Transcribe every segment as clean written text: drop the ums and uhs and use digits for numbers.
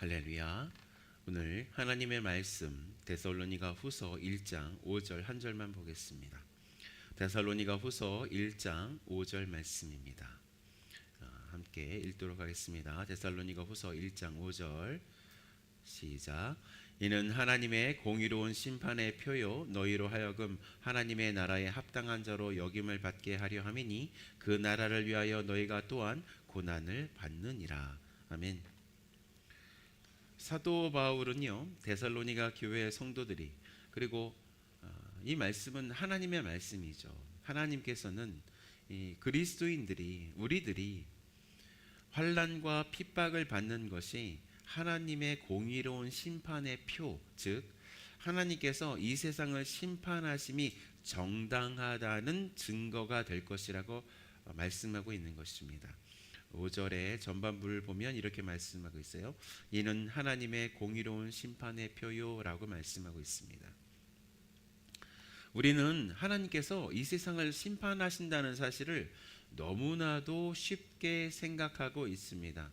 할렐루야. 오늘 하나님의 말씀 데살로니가 후서 1장 5절 한 절만 보겠습니다. 데살로니가 후서 1장 5절 말씀입니다. 함께 읽도록 하겠습니다. 데살로니가 후서 1장 5절 시작. 이는 하나님의 공의로운 심판의 표요 너희로 하여금 하나님의 나라에 합당한 자로 여김을 받게 하려 함이니 그 나라를 위하여 너희가 또한 고난을 받느니라. 아멘. 사도 바울은요, 데살로니가 교회의 성도들이, 그리고 이 말씀은 하나님의 말씀이죠. 하나님께서는 이 그리스도인들이, 우리들이 환난과 핍박을 받는 것이 하나님의 공의로운 심판의 표, 즉 하나님께서 이 세상을 심판하심이 정당하다는 증거가 될 것이라고 말씀하고 있는 것입니다. 5절의 전반부를 보면 이렇게 말씀하고 있어요. 이는 하나님의 공의로운 심판의 표요라고 말씀하고 있습니다. 우리는 하나님께서 이 세상을 심판하신다는 사실을 너무나도 쉽게 생각하고 있습니다.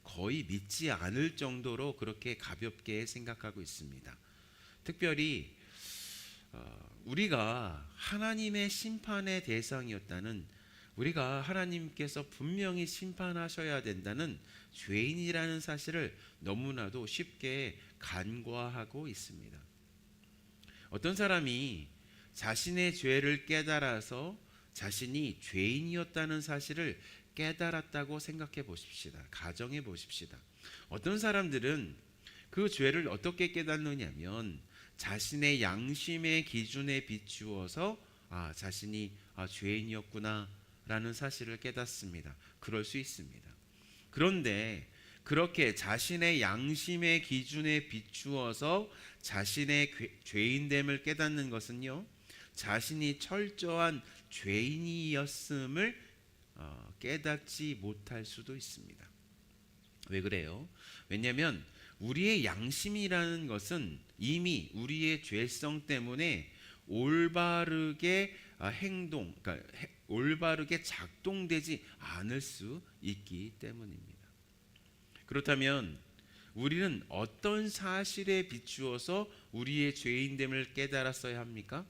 거의 믿지 않을 정도로 그렇게 가볍게 생각하고 있습니다. 특별히 우리가 하나님의 심판의 대상이었다는, 우리가 하나님께서 분명히 심판하셔야 된다는 죄인이라는 사실을 너무나도 쉽게 간과하고 있습니다. 어떤 사람이 자신의 죄를 깨달아서 자신이 죄인이었다는 사실을 깨달았다고 생각해 보십시다. 가정해 보십시다. 어떤 사람들은 그 죄를 어떻게 깨닫느냐면 자신의 양심의 기준에 비추어서 자신이 죄인이었구나 라는 사실을 깨닫습니다. 그럴 수 있습니다. 그런데 그렇게 자신의 양심의 기준에 비추어서 자신의 죄인됨을 깨닫는 것은요, 자신이 철저한 죄인이었음을 깨닫지 못할 수도 있습니다. 왜 그래요? 왜냐하면 우리의 양심이라는 것은 이미 우리의 죄성 때문에 올바르게 그러니까 올바르게 작동되지 않을 수 있기 때문입니다. 그렇다면 우리는 어떤 사실에 비추어서 우리의 죄인됨을 깨달았어야 합니까?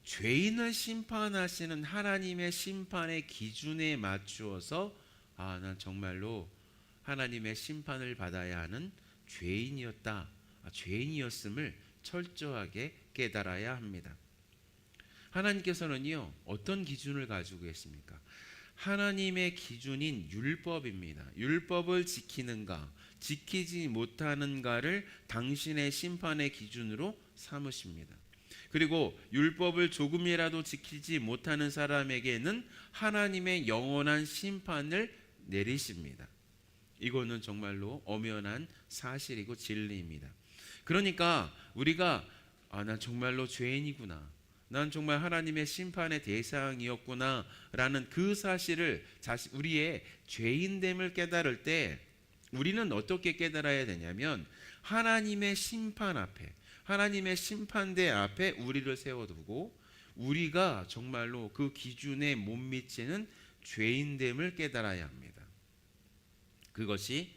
죄인을 심판하시는 하나님의 심판의 기준에 맞추어서 난 정말로 하나님의 심판을 받아야 하는 죄인이었음을 철저하게 깨달아야 합니다. 하나님께서는요, 어떤 기준을 가지고 계십니까? 하나님의 기준인 율법입니다. 율법을 지키는가, 지키지 못하는가를 당신의 심판의 기준으로 삼으십니다. 그리고 율법을 조금이라도 지키지 못하는 사람에게는 하나님의 영원한 심판을 내리십니다. 이거는 정말로 엄연한 사실이고 진리입니다. 그러니까 우리가 난 정말로 죄인이구나, 난 정말 하나님의 심판의 대상이었구나 라는 그 사실을, 우리의 죄인됨을 깨달을 때 우리는 어떻게 깨달아야 되냐면 하나님의 심판 앞에, 하나님의 심판대 앞에 우리를 세워두고 우리가 정말로 그 기준에 못 미치는 죄인됨을 깨달아야 합니다. 그것이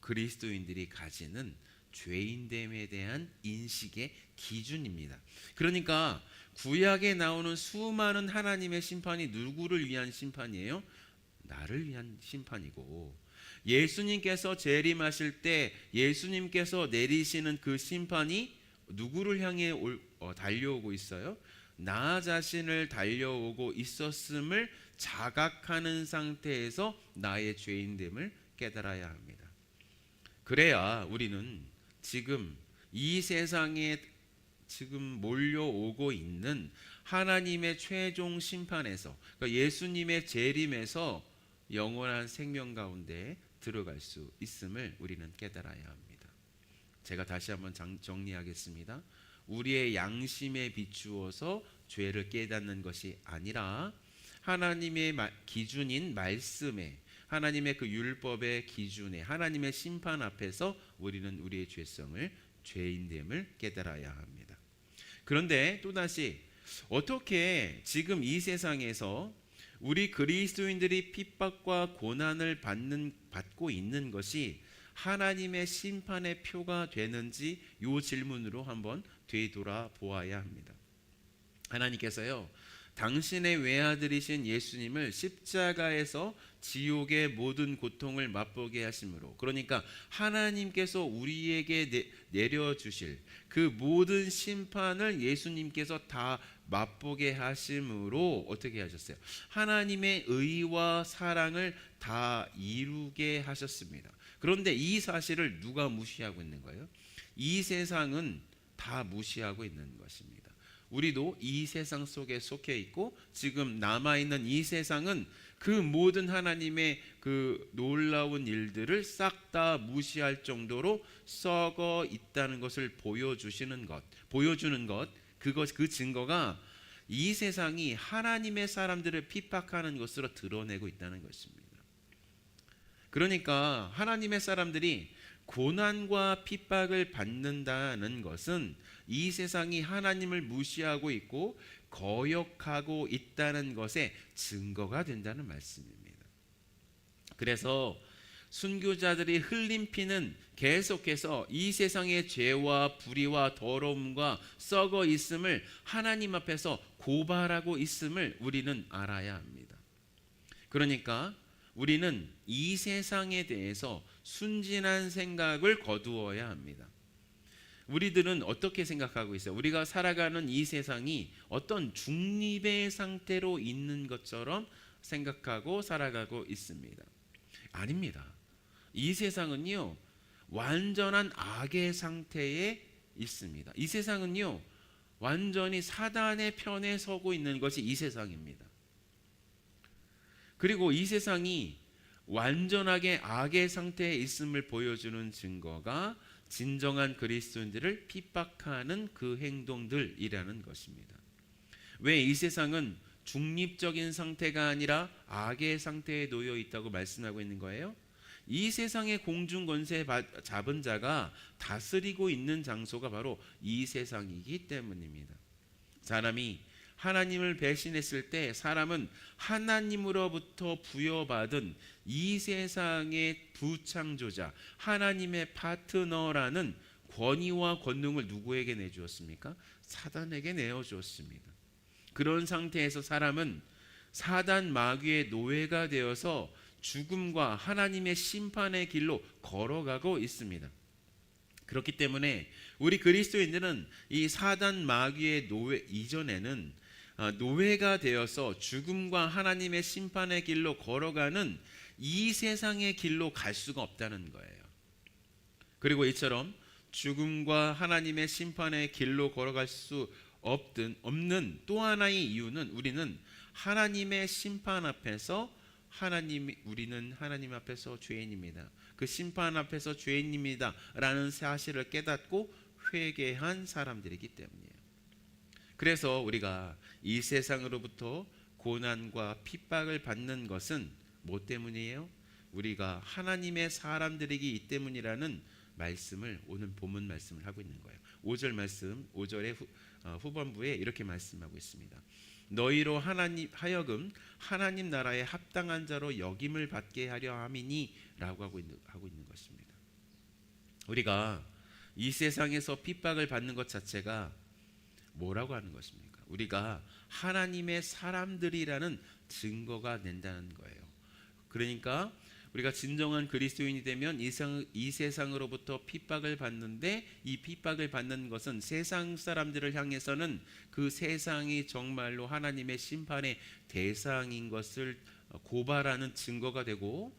그리스도인들이 가지는 죄인됨에 대한 인식의 기준입니다. 그러니까 구약에 나오는 수많은 하나님의 심판이 누구를 위한 심판이에요? 나를 위한 심판이고, 예수님께서 재림하실 때 예수님께서 내리시는 그 심판이 누구를 향해 달려오고 있어요? 나 자신을 달려오고 있었음을 자각하는 상태에서 나의 죄인됨을 깨달아야 합니다. 그래야 우리는 지금 이 세상에 지금 몰려오고 있는 하나님의 최종 심판에서, 그러니까 예수님의 재림에서 영원한 생명 가운데 들어갈 수 있음을 우리는 깨달아야 합니다. 제가 다시 한번 정리하겠습니다. 우리의 양심에 비추어서 죄를 깨닫는 것이 아니라 하나님의 기준인 말씀에, 하나님의 그 율법의 기준에, 하나님의 심판 앞에서 우리는 우리의 죄인됨을 깨달아야 합니다. 그런데 또다시 어떻게 지금 이 세상에서 우리 그리스도인들이 핍박과 고난을 받고 있는 것이 하나님의 심판의 표가 되는지 이 질문으로 한번 되돌아보아야 합니다. 하나님께서요, 당신의 외아들이신 예수님을 십자가에서 지옥의 모든 고통을 맛보게 하심으로, 그러니까 하나님께서 우리에게 내려주실 그 모든 심판을 예수님께서 다 맛보게 하심으로 어떻게 하셨어요? 하나님의 의와 사랑을 다 이루게 하셨습니다. 그런데 이 사실을 누가 무시하고 있는 거예요? 이 세상은 다 무시하고 있는 것입니다. 우리도 이 세상 속에 속해 있고 지금 남아있는 이 세상은 그 모든 하나님의 그 놀라운 일들을 싹 다 무시할 정도로 썩어 있다는 것을 보여주는 것, 그 증거가 이 세상이 하나님의 사람들을 핍박하는 것으로 드러내고 있다는 것입니다. 그러니까 하나님의 사람들이 고난과 핍박을 받는다는 것은 이 세상이 하나님을 무시하고 있고 거역하고 있다는 것의 증거가 된다는 말씀입니다. 그래서 순교자들이 흘린 피는 계속해서 이 세상의 죄와 불의와 더러움과 썩어 있음을 하나님 앞에서 고발하고 있음을 우리는 알아야 합니다. 그러니까 우리는 이 세상에 대해서 순진한 생각을 거두어야 합니다. 우리들은 어떻게 생각하고 있어요? 우리가 살아가는 이 세상이 어떤 중립의 상태로 있는 것처럼 생각하고 살아가고 있습니다. 아닙니다. 이 세상은요, 완전한 악의 상태에 있습니다. 이 세상은요, 완전히 사단의 편에 서고 있는 것이 이 세상입니다. 그리고 이 세상이 완전하게 악의 상태에 있음을 보여주는 증거가 진정한 그리스도인들을 핍박하는 그 행동들이라는 것입니다. 왜 이 세상은 중립적인 상태가 아니라 악의 상태에 놓여 있다고 말씀하고 있는 거예요? 이 세상의 공중 권세 잡은 자가 다스리고 있는 장소가 바로 이 세상이기 때문입니다. 사람이 하나님을 배신했을 때 사람은 하나님으로부터 부여받은 이 세상의 부창조자, 하나님의 파트너라는 권위와 권능을 누구에게 내주었습니까? 사단에게 내어주었습니다. 그런 상태에서 사람은 사단 마귀의 노예가 되어서 죽음과 하나님의 심판의 길로 걸어가고 있습니다. 그렇기 때문에 우리 그리스도인들은 이 사단 마귀의 노예 이전에는 노예가 되어서 죽음과 하나님의 심판의 길로 걸어가는 이 세상의 길로 갈 수가 없다는 거예요. 그리고 이처럼 죽음과 하나님의 심판의 길로 걸어갈 수 없는 또 하나의 이유는 우리는 하나님의 심판 앞에서 우리는 하나님 앞에서 죄인입니다. 그 심판 앞에서 죄인입니다 라는 사실을 깨닫고 회개한 사람들이기 때문이에요. 그래서 우리가 이 세상으로부터 고난과 핍박을 받는 것은 뭐 때문이에요? 우리가 하나님의 사람들이기 때문이라는 말씀을 오늘 본문 말씀을 하고 있는 거예요. 5절 말씀, 5절의 후반부에 이렇게 말씀하고 있습니다. 너희로 하여금 하나님 나라에 합당한 자로 여김을 받게 하려 함이니 라고 하고 있는 것입니다. 우리가 이 세상에서 핍박을 받는 것 자체가 뭐라고 하는 것입니까? 우리가 하나님의 사람들이라는 증거가 된다는 거예요. 그러니까 우리가 진정한 그리스도인이 되면 이 세상으로부터 핍박을 받는데 이 핍박을 받는 것은 세상 사람들을 향해서는 그 세상이 정말로 하나님의 심판의 대상인 것을 고발하는 증거가 되고,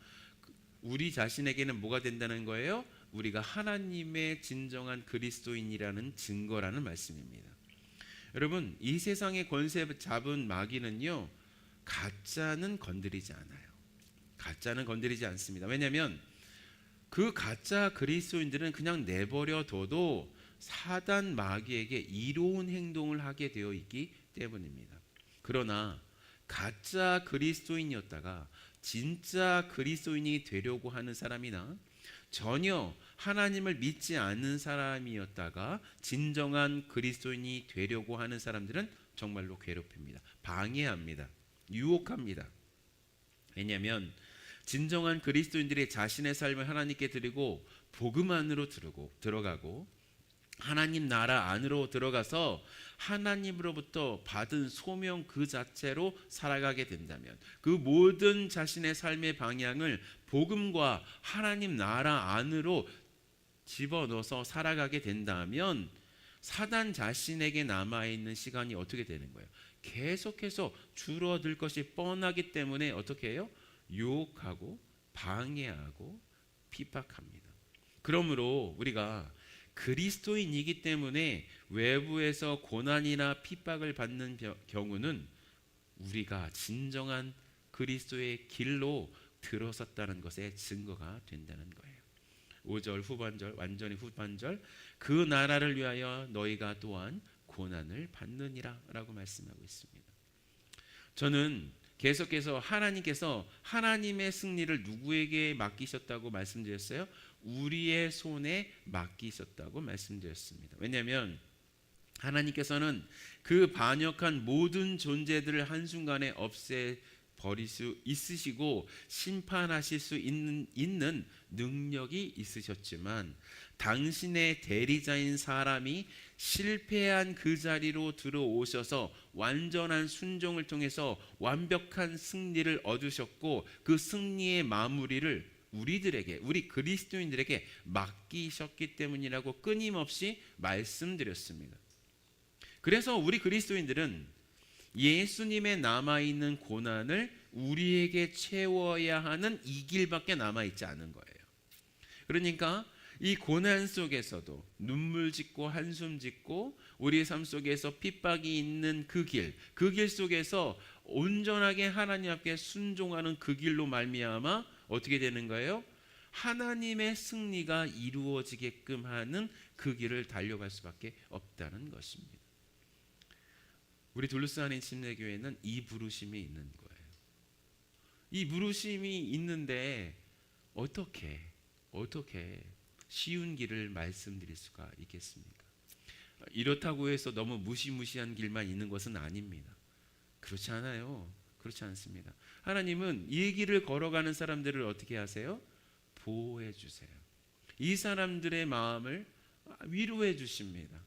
우리 자신에게는 뭐가 된다는 거예요? 우리가 하나님의 진정한 그리스도인이라는 증거라는 말씀입니다. 여러분, 이 세상의 권세 잡은 마귀는요, 가짜는 건드리지 않아요. 가짜는 건드리지 않습니다. 왜냐하면 그 가짜 그리스도인들은 그냥 내버려 둬도 사단 마귀에게 이로운 행동을 하게 되어 있기 때문입니다. 그러나 가짜 그리스도인이었다가 진짜 그리스도인이 되려고 하는 사람이나 전혀 하나님을 믿지 않는 사람이었다가 진정한 그리스도인이 되려고 하는 사람들은 정말로 괴롭힙니다. 방해합니다. 유혹합니다. 왜냐하면 진정한 그리스도인들이 자신의 삶을 하나님께 드리고 복음 안으로 들어가고 하나님 나라 안으로 들어가서 하나님으로부터 받은 소명 그 자체로 살아가게 된다면, 그 모든 자신의 삶의 방향을 복음과 하나님 나라 안으로 집어넣어서 살아가게 된다면 사단 자신에게 남아있는 시간이 어떻게 되는 거예요? 계속해서 줄어들 것이 뻔하기 때문에 어떻게 해요? 유혹하고 방해하고 핍박합니다. 그러므로 우리가 그리스도인이기 때문에 외부에서 고난이나 핍박을 받는 경우는 우리가 진정한 그리스도의 길로 들어섰다는 것의 증거가 된다는 거예요. 5절 후반절, 완전히 후반절, 그 나라를 위하여 너희가 또한 고난을 받느니라 라고 말씀하고 있습니다. 저는 계속해서 하나님께서 하나님의 승리를 누구에게 맡기셨다고 말씀드렸어요? 우리의 손에 맡기셨다고 말씀드렸습니다. 왜냐하면 하나님께서는 그 반역한 모든 존재들을 한순간에 없애버릴 수 있으시고 심판하실 수 있는 능력이 있으셨지만, 당신의 대리자인 사람이 실패한 그 자리로 들어오셔서 완전한 순종을 통해서 완벽한 승리를 얻으셨고, 그 승리의 마무리를 우리 그리스도인들에게 맡기셨기 때문이라고 끊임없이 말씀드렸습니다. 그래서 우리 그리스도인들은 예수님의 남아있는 고난을 우리에게 채워야 하는 이 길밖에 남아있지 않은 거예요. 그러니까 이 고난 속에서도 눈물 짓고 한숨 짓고 우리의 삶 속에서 핍박이 있는 그 길 속에서 온전하게 하나님 앞에 순종하는 그 길로 말미암아 어떻게 되는 거예요? 하나님의 승리가 이루어지게끔 하는 그 길을 달려갈 수밖에 없다는 것입니다. 우리 둘루스 한인 침례교회는 이 부르심이 있는 거예요. 이 부르심이 있는데 어떻게 쉬운 길을 말씀드릴 수가 있겠습니까? 이렇다고 해서 너무 무시무시한 길만 있는 것은 아닙니다. 그렇지 않아요. 그렇지 않습니다. 하나님은 이 길을 걸어가는 사람들을 어떻게 하세요? 보호해 주세요. 이 사람들의 마음을 위로해 주십니다.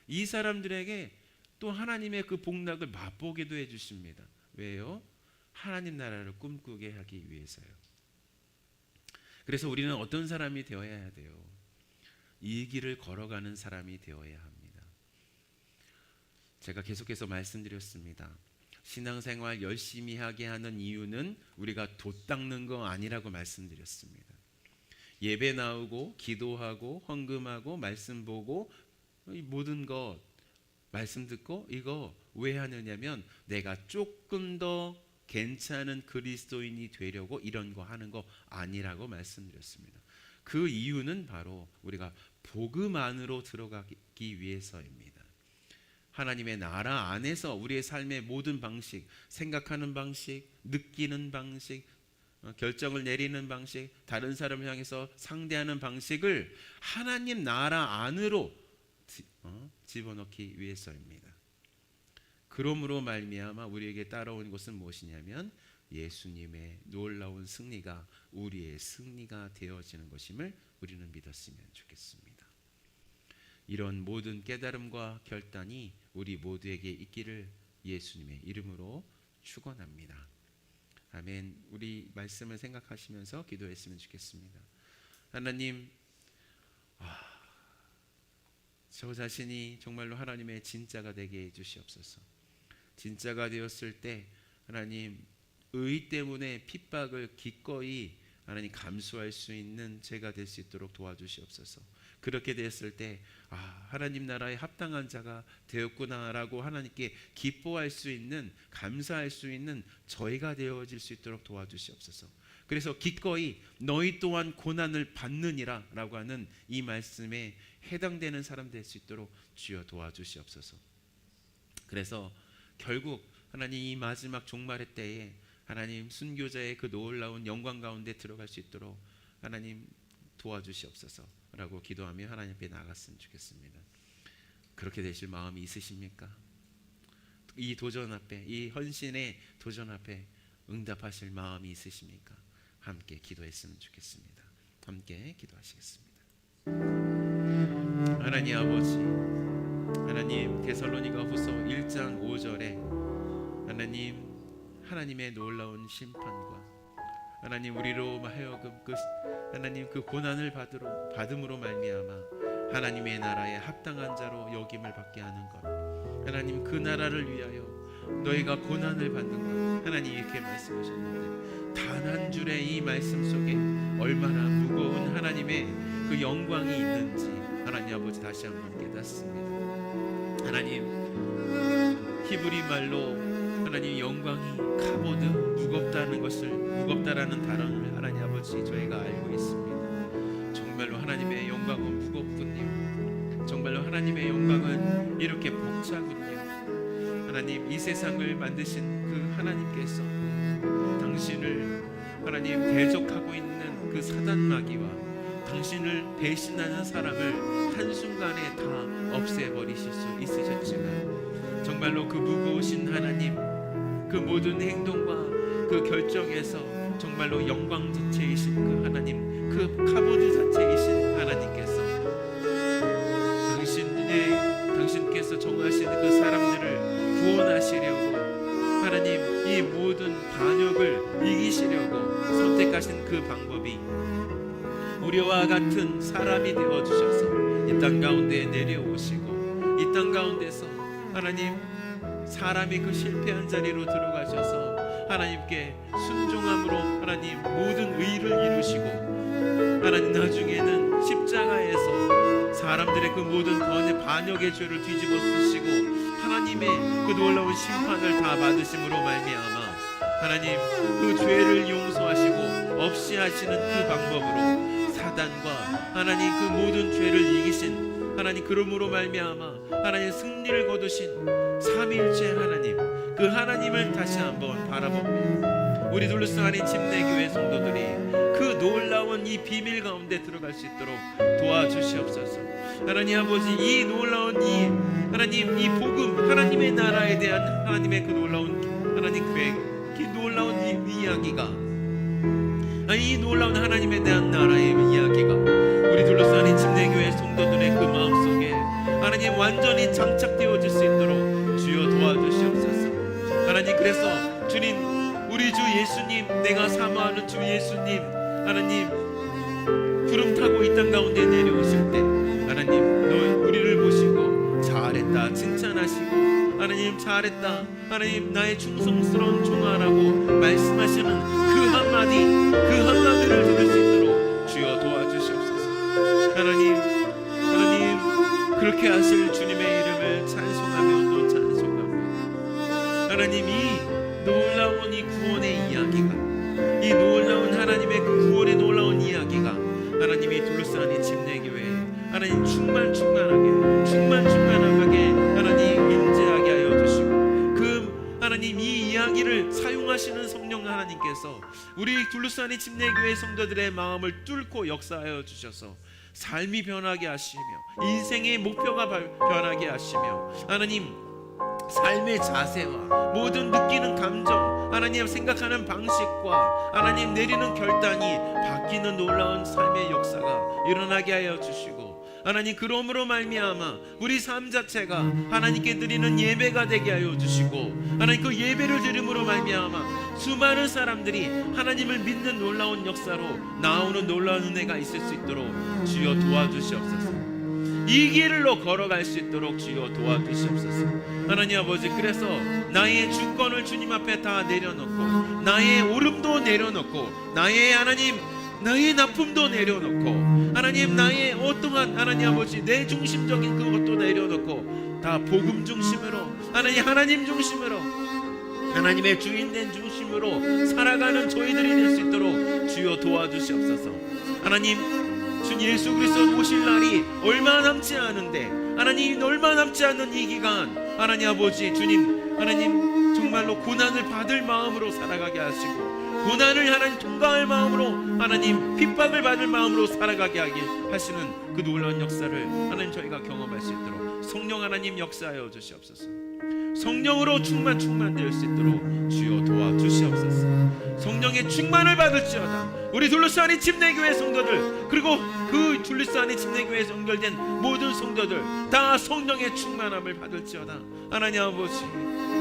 이 사람들에게 또 하나님의 그 복락을 맛보게도 해 주십니다. 왜요? 하나님 나라를 꿈꾸게 하기 위해서요. 그래서 우리는 어떤 사람이 되어야 돼요? 이 길을 걸어가는 사람이 되어야 합니다. 제가 계속해서 말씀드렸습니다. 신앙생활 열심히 하게 하는 이유는 우리가 돛 닦는 거 아니라고 말씀드렸습니다. 예배 나오고 기도하고 헌금하고 말씀 보고 이 모든 것 말씀 듣고 이거 왜 하느냐면 내가 조금 더 괜찮은 그리스도인이 되려고 이런 거 하는 거 아니라고 말씀드렸습니다. 그 이유는 바로 우리가 복음 안으로 들어가기 위해서입니다. 하나님의 나라 안에서 우리의 삶의 모든 방식, 생각하는 방식, 느끼는 방식, 결정을 내리는 방식, 다른 사람을 향해서 상대하는 방식을 하나님 나라 안으로 집어넣기 위해서입니다. 그러므로 말미암아 우리에게 따라온 것은 무엇이냐면 예수님의 놀라운 승리가 우리의 승리가 되어지는 것임을 우리는 믿었으면 좋겠습니다. 이런 모든 깨달음과 결단이 우리 모두에게 있기를 예수님의 이름으로 축원합니다. 아멘. 우리 말씀을 생각하시면서 기도했으면 좋겠습니다. 하나님, 저 자신이 정말로 하나님의 진짜가 되게 해주시옵소서. 진짜가 되었을 때 하나님 의 때문에 핍박을 기꺼이 하나님 감수할 수 있는 제가 될 수 있도록 도와주시옵소서. 그렇게 됐을 때 하나님 나라에 합당한 자가 되었구나라고 하나님께 기뻐할 수 있는, 감사할 수 있는 저희가 되어질 수 있도록 도와주시옵소서. 그래서 기꺼이 너희 또한 고난을 받느니라 라고 하는 이 말씀에 해당되는 사람 될 수 있도록 주여 도와주시옵소서. 그래서 결국 하나님 이 마지막 종말의 때에 하나님 순교자의 그 놀라운 영광 가운데 들어갈 수 있도록 하나님 도와주시옵소서 라고 기도하며 하나님 앞에 나갔으면 좋겠습니다. 그렇게 되실 마음이 있으십니까? 이 도전 앞에, 이 헌신의 도전 앞에 응답하실 마음이 있으십니까? 함께 기도했으면 좋겠습니다. 함께 기도하시겠습니다. 하나님 아버지, 하나님 데살로니가후서 1장 5절에 하나님의 놀라운 심판과 하나님 우리로 하여금 하나님 그 고난을 받음으로 말미암아 하나님의 나라에 합당한 자로 여김을 받게 하는 것, 하나님 그 나라를 위하여 너희가 고난을 받는 것, 하나님 이렇게 말씀하셨는데 단 한 줄의 이 말씀 속에 얼마나 무거운 하나님의 그 영광이 있는지 하나님 아버지 다시 한번 깨닫습니다. 하나님 히브리 말로 하나님 영광이 카보드, 무겁다라는 단어를 하나님 아버지 저희가 알고 있습니다. 정말로 하나님의 영광은 무겁군요. 정말로 하나님의 영광은 이렇게 벅차군요. 하나님 이 세상을 만드신 그 하나님께서 당신을 하나님 대적하고 있는 그 사단 마귀와 당신을 배신하는 사람을 한순간에 다 없애버리실 수 있으셨지만 정말로 그 무거우신 하나님 그 모든 행동과 그 결정에서 정말로 영광 자체이신 그 하나님, 그 카보드 자체이신 하나님께서 당신께서 정하신 그 사람들을 구원하시려고 하나님 이 모든 반역을 이기시려고 선택하신 그 방법이 우리와 같은 사람이 되어주셔서 이 땅 가운데에 내려오시고 이 땅 가운데서 하나님 사람이 그 실패한 자리로 들어가셔서 하나님께 순종함으로 하나님 모든 의를 이루시고 하나님 나중에는 십자가에서 사람들의 그 모든 반역의 죄를 뒤집어 쓰시고 하나님의 그 놀라운 심판을 다 받으심으로 말미암아 하나님 그 죄를 용서하시고 없이 하시는 그 방법으로 사단과 하나님 그 모든 죄를 이기신 하나님 그러므로 말미암아 하나님 승리를 거두신 삼위일체 하나님 그 하나님을 다시 한번 바라봅니다. 우리 둘러싸인 침례교회 성도들이 그 놀라운 이 비밀 가운데 들어갈 수 있도록 도와주시옵소서. 하나님 아버지 이 놀라운 이 하나님 이 복음 하나님의 나라에 대한 하나님의 그 놀라운 하나님 계획 그 놀라운 이 이야기가 이 놀라운 하나님에 대한 나라의 이야기가 우리 둘러싸인 침례교회 성도들의 그 마음속에 하나님 완전히 장착되어질 수 있도록 주여 도와주시옵소서. 하나님 그래서 주님 우리 주 예수님 내가 사모하는 주 예수님 하나님 구름 타고 이 땅 가운데 내려오실 때 하나님 너 우리를 보시고 잘했다 칭찬하시고 하나님 잘했다 하나님 나의 충성스러운 종아라고 말씀하시는 그 한마디를 들을 수 있도록 주여 도와주시옵소서. 하나님 그렇게 하실 주님의 이름을 찬송하며 또 찬송하며 하나님 이 놀라운 이 구원의 이야기가 이 놀라운 하나님의 그 구원의 놀라운 이야기가 하나님이 둘러싸인 침례교회에 하나님 충만하게 하나님 임재하게 하여 주시고 그 하나님 이 이야기를 사용하시는 성령 하나님께서 우리 둘러싸인 침례교회 성도들의 마음을 뚫고 역사하여 주셔서 삶이 변하게 하시며 인생의 목표가 변하게 하시며 하나님 삶의 자세와 모든 느끼는 감정 하나님 생각하는 방식과 하나님 내리는 결단이 바뀌는 놀라운 삶의 역사가 일어나게 하여 주시고 하나님 그러므로 말미암아 우리 삶 자체가 하나님께 드리는 예배가 되게 하여 주시고 하나님 그 예배를 드림으로 말미암아 수많은 사람들이 하나님을 믿는 놀라운 역사로 나오는 놀라운 은혜가 있을 수 있도록 주여 도와주시옵소서. 이 길로 걸어갈 수 있도록 주여 도와주시옵소서. 하나님 아버지 그래서 나의 주권을 주님 앞에 다 내려놓고 나의 오름도 내려놓고 나의 하나님 나의 나쁨도 내려놓고 하나님 나의 어떠한 하나님 아버지 내 중심적인 그것도 내려놓고 다 복음 중심으로 하나님 중심으로 하나님의 주인된 중심으로 살아가는 저희들이 될 수 있도록 주여 도와주시옵소서. 하나님 주 예수 그리스도 오실 날이 얼마 남지 않은데 하나님 얼마 남지 않는 이 기간 하나님 아버지 주님 하나님 정말로 고난을 받을 마음으로 살아가게 하시고 고난을 하나님 통과할 마음으로 하나님 핍박을 받을 마음으로 살아가게 하게 하시는 그 놀라운 역사를 하나님 저희가 경험할 수 있도록 성령 하나님 역사하여 주시옵소서. 성령으로 충만될 수 있도록 주여 도와주시옵소서. 성령의 충만을 받을지어다. 우리 둘러싸인 침례교회 성도들, 그리고 그 둘러싸인 침례교회에 연결된 모든 성도들 다 성령의 충만함을 받을지어다. 하나님 아버지,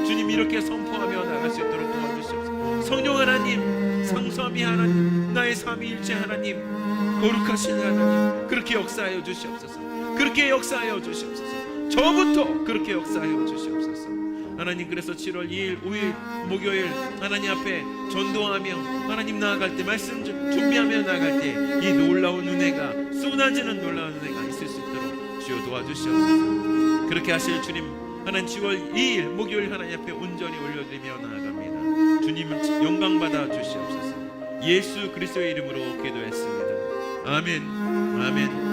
주님 이렇게 선포하며 나갈 수 있도록 도와주시옵소서. 성령 하나님, 성삼위 하나님, 나의 삼위일체 하나님, 거룩하신 하나님, 그렇게 역사하여 주시옵소서. 그렇게 역사하여 주시옵소서. 저부터 그렇게 역사하여 주시옵소서. 하나님, 그래서 7월 2일 5일 목요일 하나님 앞에 전도하며 하나님 나아갈 때, 말씀 준비하며 나아갈 때 이 놀라운 은혜가 쏟아지는 놀라운 은혜가 있을 수 있도록 주여 도와주시옵소서. 그렇게 하실 주님, 하나님 10월 2일 목요일 하나님 앞에 온전히 올려드리며 나아갑니다. 주님 영광 받아 주시옵소서. 예수 그리스도의 이름으로 기도했습니다. 아멘, 아멘.